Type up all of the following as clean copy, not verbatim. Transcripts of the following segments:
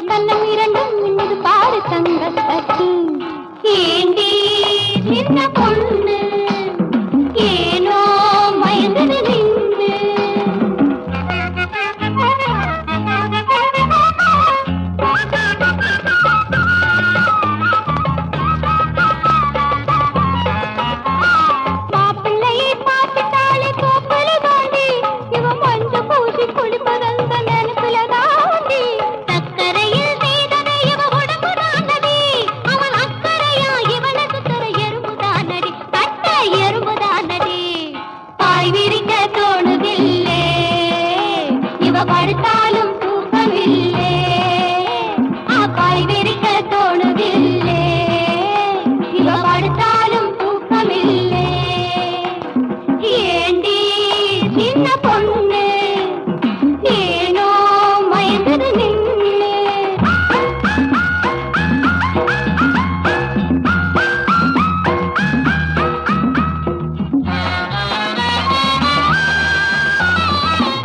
கண்ணம் இரண்டும் மின்னது பாரு தங்கத்தட்டு. ஏண்டி சின்ன பொண்ணு ஏனோ மயங்குது நின்னு. மாப்பிள்ளையை பார்த்துட்டாலே கோப்பல தாண்டி இவ மஞ்ச பூசி குளிப்பதந்த நினைப்புல தாண்டி. சக்கரையில் செய்ததை இவ உடம்பு தானடி, அவன் அக்கறையா இவனுக்கு தர எறும்புதானடி, கட்ட எறும்புதானடி. பாய் விரிக்க தோணுதில்லே இவ படுத்தாலும் தூக்கமில்லே. பாய் விரிக்க தோணுதில்லே இவ படுத்தாலும் தூக்கமில்லே. ஏண்டி சின்ன பொண்ணு ஏனோ மயங்குது நின்னு.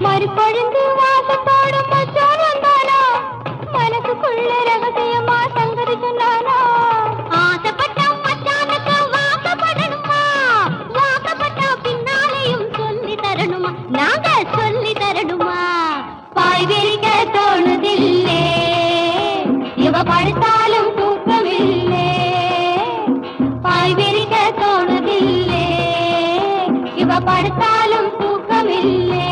மறுபொழுது வாசத்தோடு மச்சான் வந்தானா, மனசுக்குள்ள ரகசியமா சங்கதி சொன்னானா. ஆசைப்பட்ட மச்சானுக்கு வாக்கப்படணுமா, வாக்கப்பட்டா பின்னாலேயும் சொல்லி தரணுமா, நாங்க சொல்லி தரணுமா. பாய் விரிக்க தோணுதில்லே இவ படுத்தாலும் தூக்கமில்லே. பாய் விரிக்க தோணுதில்லே இவ படுத்தாலும் தூக்கமில்லே.